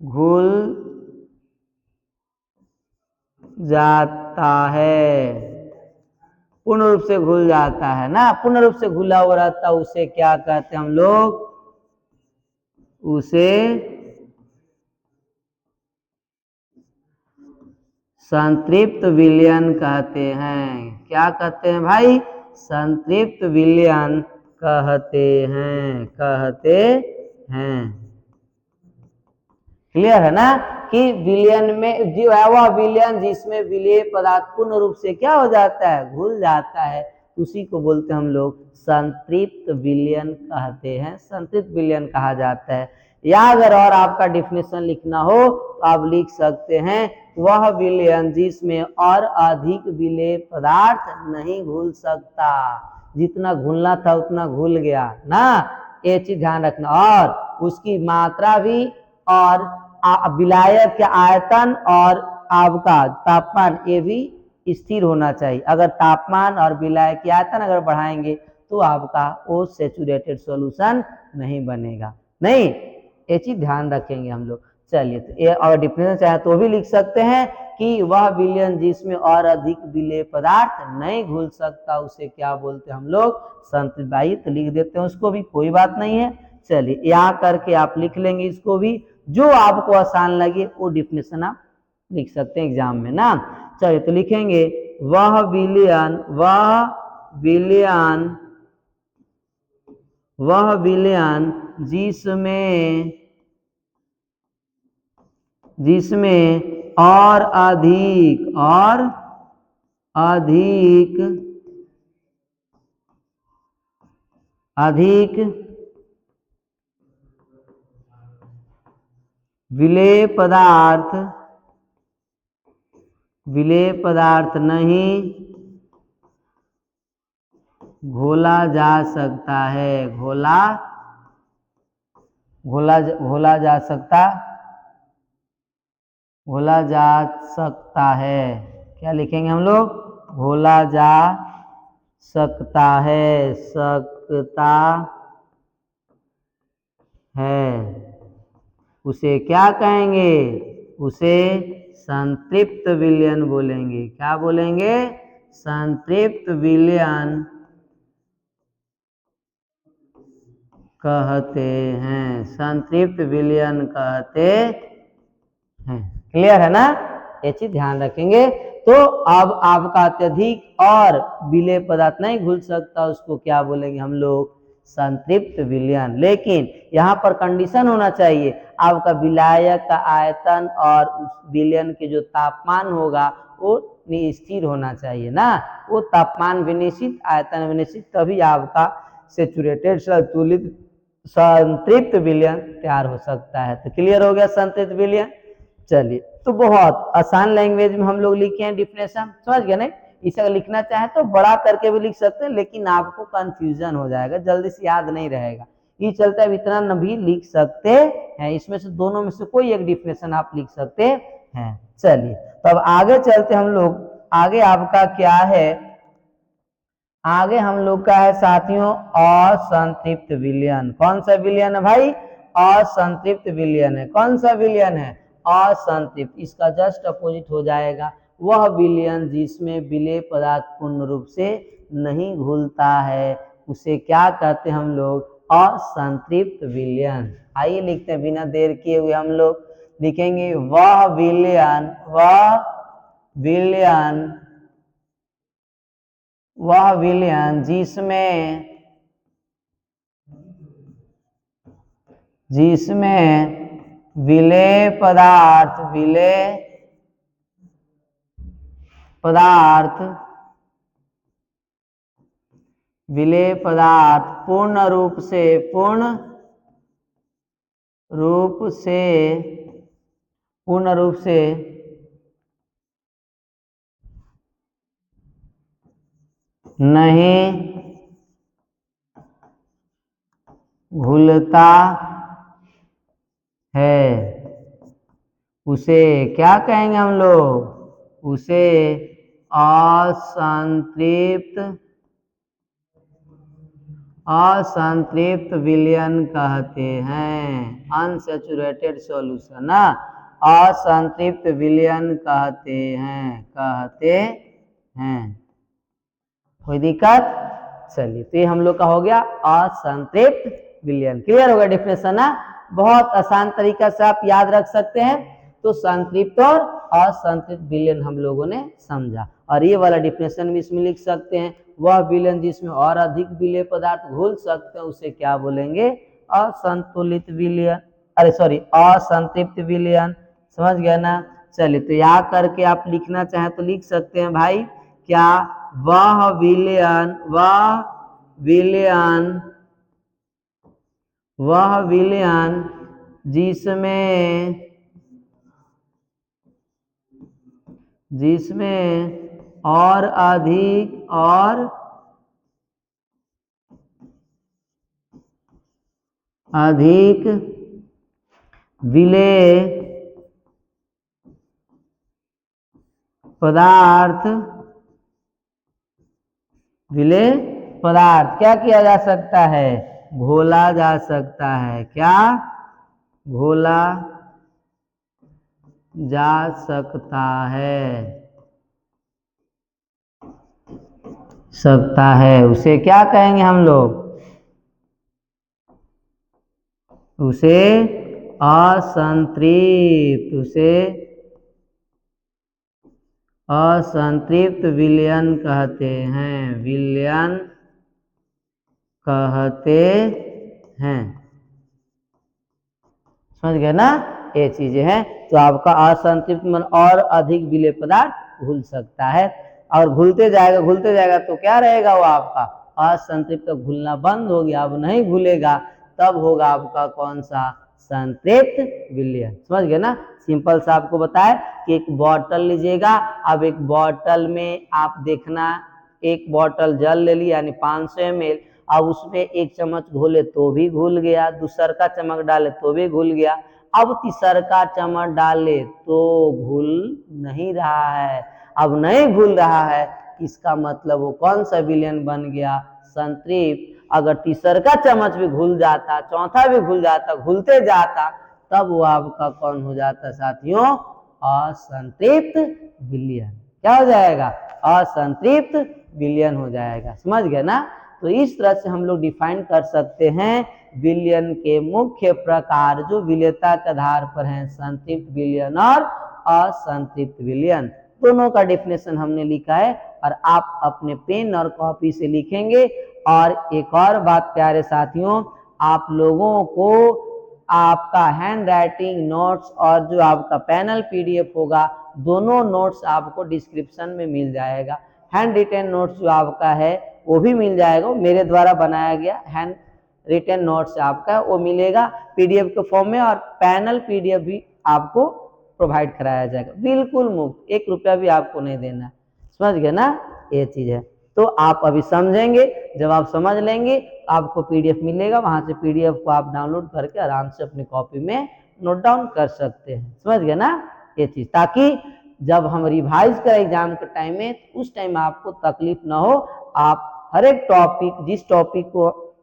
घुल जाता है, पूर्ण रूप से घुल जाता है ना, पूर्ण रूप से घुला हुआ रहता है, उसे क्या कहते हैं हम लोग? उसे संतृप्त विलयन कहते हैं। क्या कहते हैं भाई? संतृप्त विलयन कहते हैं। क्लियर है ना कि विलयन में जो है वह विलयन जिसमें विलेय पदार्थ पूर्ण रूप से क्या हो जाता है, घुल जाता है, उसी को बोलते हैं हम लोग संतृप्त विलयन कहते हैं, संतृप्त विलयन कहा जाता है। या अगर और आपका डिफिनेशन लिखना हो तो आप लिख सकते हैं वह विलयन जिसमें और अधिक विलेय पदार्थ नहीं घुल सकता, जितना घुलना था उतना घुल गया ना, ये चीज ध्यान रखना। और उसकी मात्रा भी और विलायक के आयतन और आपका तापमान ये भी स्थिर होना चाहिए। अगर तापमान और विलायक की आयतन अगर बढ़ाएंगे तो आपका वो सैचुरेटेड सॉल्यूशन नहीं बनेगा, नहीं, ये चीज ध्यान रखेंगे हम लोग। चलिए तो ये और डिफिनेशन चाहे तो भी लिख सकते हैं कि वह विलयन जिसमें और अधिक विलेय पदार्थ नहीं घुल सकता उसे क्या बोलते हैं हम लोग, संतृप्त। तो लिख देते हैं उसको भी, कोई बात नहीं है। चलिए यहाँ करके आप लिख लेंगे इसको भी, जो आपको आसान लगे वो डिफिनेशन आप लिख सकते हैं एग्जाम में ना। चलिए तो लिखेंगे वह विलयन जिसमें और अधिक विलेय पदार्थ नहीं घोला जा सकता है, घोला जा सकता है, क्या लिखेंगे हम लोग, घोला जा सकता है, उसे क्या कहेंगे, उसे संतृप्त विलयन बोलेंगे। क्या बोलेंगे, संतृप्त विलयन कहते हैं, संतृप्त विलयन कहते हैं। क्लियर है ना, ये चीज ध्यान रखेंगे। तो अब आपका अत्यधिक और विलेय पदार्थ नहीं घुल सकता उसको क्या बोलेंगे हम लोग, संतृप्त विलयन। लेकिन यहाँ पर कंडीशन होना चाहिए, आपका विलायक का आयतन और उस विलयन के जो तापमान होगा वो स्थिर होना चाहिए ना, वो तापमान विनिश्चित, आयतन विनिश्चित, तभी आपका सैचुरेटेड संतुलित संतृप्त विलयन तैयार हो सकता है। तो क्लियर हो गया संतृप्त विलयन। चलिए तो बहुत आसान लैंग्वेज में हम लोग लिखे हैं डिफिनेशन, समझ गए नहीं। इसे लिखना चाहे तो बड़ा करके भी लिख सकते हैं, लेकिन आपको कंफ्यूजन हो जाएगा, जल्दी से याद नहीं रहेगा, ये चलता है इतना न भी लिख सकते हैं। इसमें से दोनों में से कोई एक डिफिनेशन आप लिख सकते हैं। चलिए तो अब आगे चलते हम लोग, आगे आपका क्या है, आगे हम लोग का है साथियों असंतृप्त विलयन। कौन सा विलयन है भाई, असंतृप्त विलयन है। कौन सा विलयन है, असंतृप्त। इसका जस्ट अपोजिट हो जाएगा वह विलयन जिसमें विलेय पदार्थ पूर्ण रूप से नहीं घुलता है, उसे क्या कहते हैं हम लोग, असंतृप्त विलयन। आइए लिखते हैं बिना देर किए हुए, हम लोग लिखेंगे वह विलयन जिसमें विलेय पदार्थ पूर्ण रूप से नहीं घुलता है, उसे क्या कहेंगे हम लोग, उसे असंतृप्त विलयन कहते हैं, अनसैचुरेटेड सॉल्यूशन ना, असंतृप्त विलयन कहते हैं। कोई दिक्कत, चलिए तो ये हम लोग का हो गया असंतृप्त विलयन। क्लियर होगा डिफिनेशन ना, बहुत आसान तरीका से आप याद रख सकते हैं। तो संतृप्त और असंतृप्त विलयन हम लोगों ने समझा, और ये वाला डिफिनेशन भी इसमें लिख सकते हैं, वह विलयन जिसमें और अधिक विलेय पदार्थ घुल सकते हैं उसे क्या बोलेंगे, असंतुलित विलयन। अरे सॉरी असंतृप्त विलयन, समझ गया ना। चलिए तो यहाँ करके आप लिखना चाहें तो लिख सकते हैं भाई, क्या वह विलयन, वह विलयन जिसमें और अधिक विलेय पदार्थ क्या किया जा सकता है, घोला जा सकता है, क्या घोला जा सकता है, उसे क्या कहेंगे हम लोग, उसे असंतृप्त विलयन कहते हैं, समझ गए ना। ये चीजें हैं। तो आपका असंतृप्त मन और अधिक विलेय पदार्थ घुल सकता है, और घुलते जाएगा तो क्या रहेगा, वो आपका असंतृप्त घुलना बंद हो गया, अब नहीं घुलेगा, तब होगा आपका कौन सा, संतृप्त विलयन। समझ गए ना। सिंपल सा आपको बताया कि एक बोतल लीजिएगा, अब एक बोतल में आप देखना, एक बोतल जल ले ली यानी 500 ml, अब उसमें 1 चम्मच घोले तो भी घुल गया, दूसर का चम्मच डाले तो भी घुल गया, अब तीसर का चम्मच डाले तो घुल नहीं रहा है, अब नहीं घुल रहा है, इसका मतलब वो कौन सा विलयन बन गया, संतृप्त। अगर तीसर का चम्मच भी घुल जाता, चौथा भी घुल जाता, घुलते जाता, तब वो आपका कौन हो जाता साथियों, असंतृप्त विलयन। क्या हो जाएगा, असंतृप्त विलयन हो जाएगा। समझ गए ना। तो इस तरह से हम लोग डिफाइन कर सकते हैं विलयन के मुख्य प्रकार जो विलेयता के आधार पर हैं, संतृप्त विलयन और असंतृप्त विलयन। दोनों का डेफिनेशन हमने लिखा है, और आप अपने पेन और कॉपी से लिखेंगे। और एक और बात प्यारे साथियों, आप लोगों को आपका हैंड राइटिंग नोट्स और जो आपका पैनल पीडीएफ होगा, दोनों नोट्स आपको डिस्क्रिप्शन में मिल जाएगा। हैंड रिटेन नोट्स जो आपका है वो भी मिल जाएगा, मेरे द्वारा बनाया गया हैंड रिटेन नोट्स आपका वो मिलेगा पीडीएफ के फॉर्म में, और पैनल पीडीएफ भी आपको प्रोवाइड कराया जाएगा, बिल्कुल मुफ्त, 1 रुपया भी आपको नहीं देना है। समझ गए ना, ये चीज है। तो आप अभी समझेंगे, जब आप समझ लेंगे आपको पीडीएफ मिलेगा, वहां से पीडीएफ को आप डाउनलोड करके आराम से अपनी कॉपी में नोट डाउन कर सकते हैं। समझ गए ना ये चीज, ताकि जब हम रिवाइज करें एग्जाम के टाइम में, उस टाइम आपको तकलीफ ना हो। आप हर एक टॉपिक, जिस टॉपिक को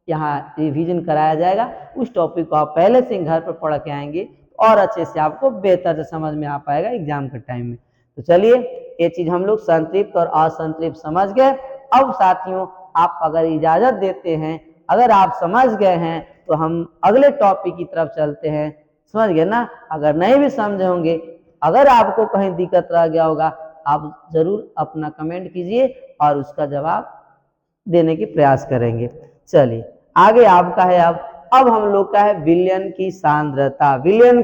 यहाँ रिवीजन कराया जाएगा, उस टॉपिक को आप पहले से घर पर पढ़ के आएंगे और अच्छे से आपको बेहतर से समझ में आ पाएगा एग्जाम के टाइम में। तो चलिए, ये चीज हम लोग संतृप्त और असंतृप्त समझ गए। अब साथियों, आप अगर इजाजत देते हैं, अगर आप समझ गए हैं, तो हम अगले टॉपिक की तरफ चलते हैं। समझ गए ना। अगर नहीं भी समझे होंगे, अगर आपको कहीं दिक्कत रह गया होगा, आप जरूर अपना कमेंट कीजिए और उसका जवाब देने की प्रयास करेंगे। चलिए आगे आपका है। अब हम लोग का है विलयन की सांद्रता। विलयन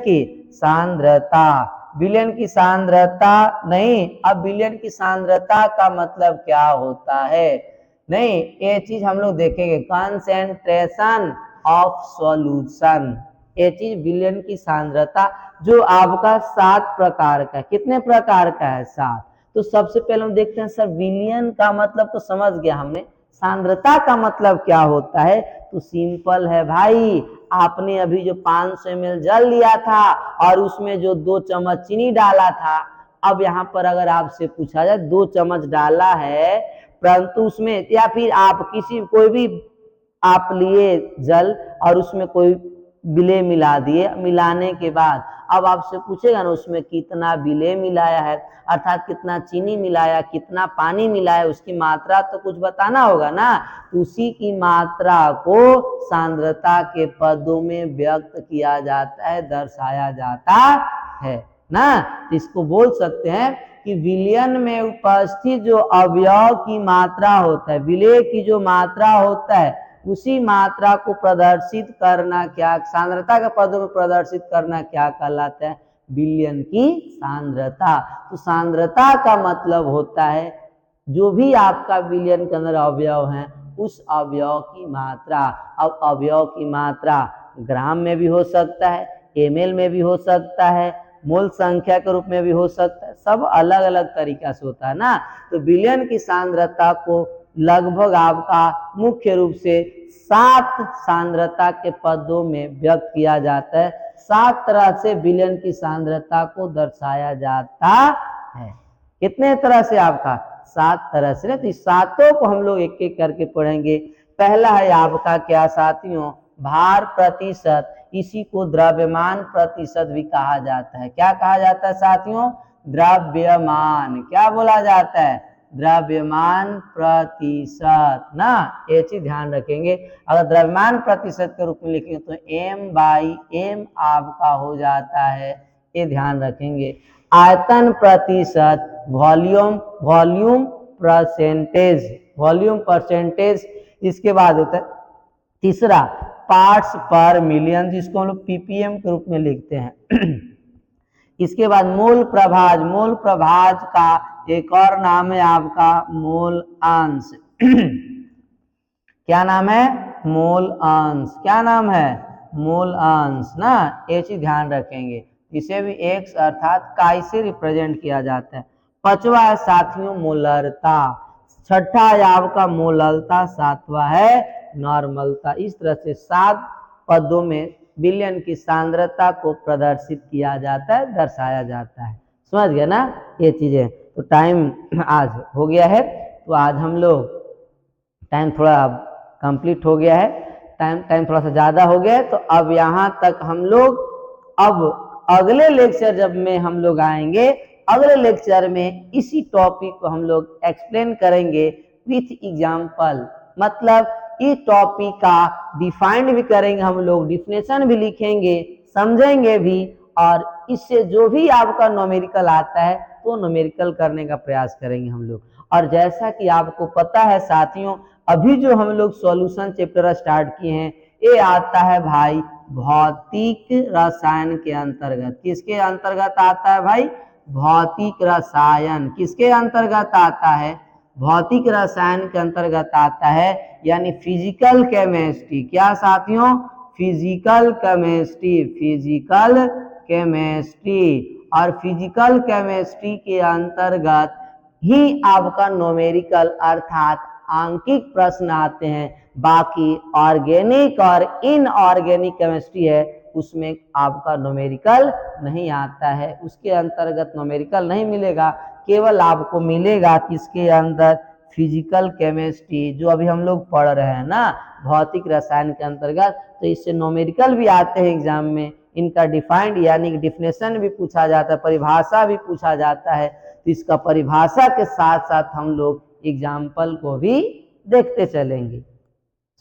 की सांद्रता नहीं, अब विलयन की सांद्रता का मतलब क्या होता है, नहीं, ये चीज हम लोग देखेंगे। कंसेंट्रेशन ऑफ सॉल्यूशन, ये चीज विलयन की सांद्रता जो आपका 7 प्रकार का, कितने प्रकार का है, 7। तो सबसे पहले हम देखते हैं सर, विलयन का मतलब तो समझ गया हमने, सांद्रता का मतलब क्या होता है। तो सिंपल है भाई, आपने अभी जो 500 ml जल लिया था और उसमें जो 2 चम्मच चीनी डाला था, अब यहाँ पर अगर आपसे पूछा जाए 2 चम्मच डाला है, परंतु उसमें, या फिर आप कोई भी आप लिए जल और उसमें कोई विलेय मिला दिए, मिलाने के बाद अब आपसे पूछेगा ना उसमें कितना विलेय मिलाया है, अर्थात कितना चीनी मिलाया, कितना पानी मिलाया, उसकी मात्रा तो कुछ बताना होगा ना। उसी की मात्रा को सांद्रता के पदों में व्यक्त किया जाता है, दर्शाया जाता है ना। इसको बोल सकते हैं कि विलयन में उपस्थित जो अवयव की मात्रा होता है, विलेय की जो मात्रा होता है, उसी मात्रा को प्रदर्शित करना क्या, सांद्रता के पदों में प्रदर्शित करना क्या कहलाता है, विलयन की सांद्रता। तो सांद्रता का मतलब होता है जो भी आपका विलयन के अंदर अवयव है उस अवयव की मात्रा। अब अवयव की मात्रा ग्राम में भी हो सकता है, ml में भी हो सकता है, मोल संख्या के रूप में भी हो सकता है, सब अलग अलग तरीका से होता है ना। तो विलयन की सांद्रता को लगभग आपका मुख्य रूप से 7 सांद्रता के पदों में व्यक्त किया जाता है। 7 तरह से विलयन की सांद्रता को दर्शाया जाता है। कितने तरह से आपका, 7 तरह से। तो इस सातों को हम लोग एक एक करके पढ़ेंगे। पहला है आपका क्या साथियों, भार प्रतिशत, इसी को द्रव्यमान प्रतिशत भी कहा जाता है। क्या कहा जाता है साथियों, द्रव्यमान। क्या बोला जाता है, द्रव्यमान प्रतिशत ना, ये चीज ध्यान रखेंगे। अगर द्रव्यमान प्रतिशत के रूप में लिखेंगे तो m/m आपका हो जाता है, ये ध्यान रखेंगे। आयतन प्रतिशत, वॉल्यूम परसेंटेज, वॉल्यूम परसेंटेज। इसके बाद होता है तीसरा पार्ट्स पर मिलियन, जिसको हम लोग ppm के रूप में लिखते हैं। इसके बाद मोल प्रभाज, मोल प्रभाज का एक और नाम है आपका मोल अंश। क्या नाम है, मोल अंश। क्या नाम है, मोल अंश ना, ये चीज ध्यान रखेंगे। इसे भी x अर्थात काई से रिप्रेजेंट किया जाता है। पांचवा है साथियों मोलरता, छठा है आपका मोललता, सातवां है नॉर्मलता। इस तरह से 7 पदों में विलयन की सांद्रता को प्रदर्शित किया जाता है, दर्शाया जाता है। समझ गए ना ये चीजें। तो टाइम आज हो गया है, तो आज हम लोग टाइम थोड़ा कंप्लीट हो गया है, टाइम थोड़ा सा ज्यादा हो गया है। तो अब यहाँ तक हम लोग, अब अगले लेक्चर जब में हम लोग आएंगे, अगले लेक्चर में इसी टॉपिक को हम लोग एक्सप्लेन करेंगे विथ एग्जाम्पल। मतलब इस टॉपिक का डिफाइंड भी करेंगे हम लोग, डिफिनेशन भी लिखेंगे, समझेंगे भी, और इससे जो भी आपका न्यूमेरिकल आता है तो न्यूमेरिकल करने का प्रयास करेंगे हम लोग। और जैसा कि आपको पता है साथियों, अभी जो हम लोग सॉल्यूशन चैप्टर स्टार्ट किए हैं, ये आता है भाई भौतिक रसायन के अंतर्गत। किसके अंतर्गत आता है भाई, भौतिक रसायन। किसके अंतर्गत आता है, भौतिक रसायन के अंतर्गत आता है, यानी फिजिकल केमिस्ट्री। क्या साथियों, फिजिकल केमिस्ट्री, फिजिकल केमिस्ट्री। और फिजिकल केमिस्ट्री के अंतर्गत ही आपका न्यूमेरिकल अर्थात आंकिक प्रश्न आते हैं। बाकी ऑर्गेनिक और इनऑर्गेनिक केमिस्ट्री है, उसमें आपका न्यूमेरिकल नहीं आता है, उसके अंतर्गत न्यूमेरिकल नहीं मिलेगा। केवल आपको मिलेगा किसके अंदर, फिजिकल केमिस्ट्री, जो अभी हम लोग पढ़ रहे हैं ना, भौतिक रसायन के अंतर्गत। तो इससे न्यूमेरिकल भी आते हैं एग्जाम में, इनका डिफाइंड यानी डिफिनेशन भी पूछा जाता है, परिभाषा भी पूछा जाता है। तो इसका परिभाषा के साथ साथ हम लोग एग्जाम्पल को भी देखते चलेंगे।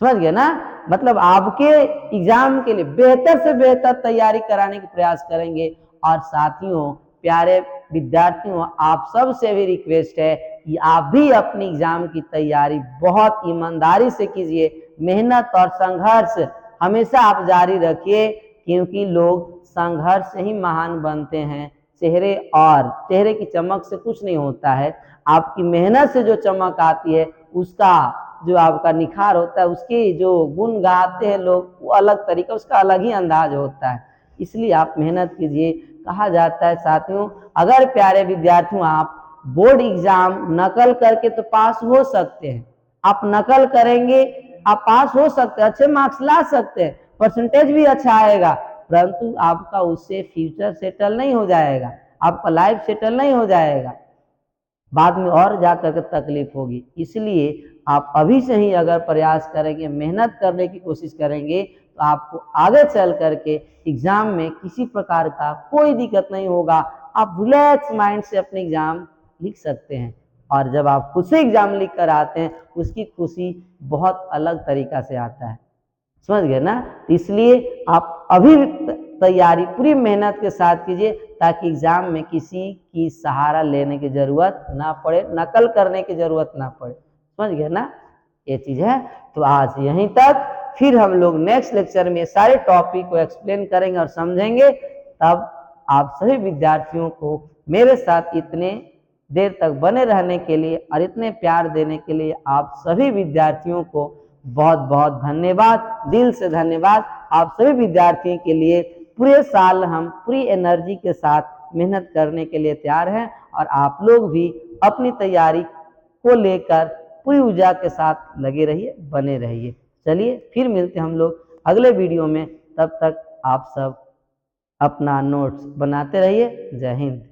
समझ गए ना, मतलब आपके एग्जाम के लिए बेहतर से बेहतर तैयारी कराने का प्रयास करेंगे। और साथियों, प्यारे विद्यार्थियों, आप सब से भी रिक्वेस्ट है कि आप भी अपनी एग्जाम की तैयारी बहुत ईमानदारी से कीजिए। मेहनत और संघर्ष हमेशा आप जारी रखिए, क्योंकि लोग संघर्ष से ही महान बनते हैं। चेहरे की चमक से कुछ नहीं होता है, आपकी मेहनत से जो चमक आती है, उसका जो आपका निखार होता है, उसके जो गुण गाते हैं लोग, वो अलग तरीका, उसका अलग ही अंदाज होता है। इसलिए आप मेहनत कीजिए। कहा जाता है साथियों, अगर प्यारे विद्यार्थियों आप बोर्ड एग्जाम नकल करके तो पास हो सकते हैं, आप नकल करेंगे आप पास हो सकते हैं, अच्छे मार्क्स ला सकते हैं, परसेंटेज भी अच्छा आएगा, परंतु आपका उससे फ्यूचर सेटल नहीं हो जाएगा, आपका लाइफ सेटल नहीं हो जाएगा, बाद में और जाकर के तकलीफ होगी। इसलिए आप अभी से ही अगर प्रयास करेंगे, मेहनत करने की कोशिश करेंगे, तो आपको आगे चल करके एग्जाम में किसी प्रकार का कोई दिक्कत नहीं होगा। आप रिलैक्स माइंड से अपने एग्जाम लिख सकते हैं। और जब आप खुद से एग्जाम लिख कर आते हैं, उसकी खुशी बहुत अलग तरीका से आता है। समझ गए ना, इसलिए आप अभी तैयारी पूरी मेहनत के साथ कीजिए, ताकि एग्जाम में किसी की सहारा लेने की जरूरत ना पड़े, नकल करने की जरूरत ना पड़े। समझ गए ना। ये चीज है। तो आज यहीं तक, फिर हम लोग नेक्स्ट लेक्चर में सारे टॉपिक को एक्सप्लेन करेंगे और समझेंगे। तब आप सभी विद्यार्थियों को मेरे साथ इतने देर तक बने रहने के लिए और इतने प्यार देने के लिए आप सभी विद्यार्थियों को बहुत बहुत धन्यवाद, दिल से धन्यवाद। आप सभी विद्यार्थियों के लिए पूरे साल हम पूरी एनर्जी के साथ मेहनत करने के लिए तैयार हैं और आप लोग भी अपनी तैयारी को लेकर पूरी ऊर्जा के साथ लगे रहिए, बने रहिए। चलिए फिर मिलते हैं हम लोग अगले वीडियो में। तब तक आप सब अपना नोट्स बनाते रहिए। जय हिंद।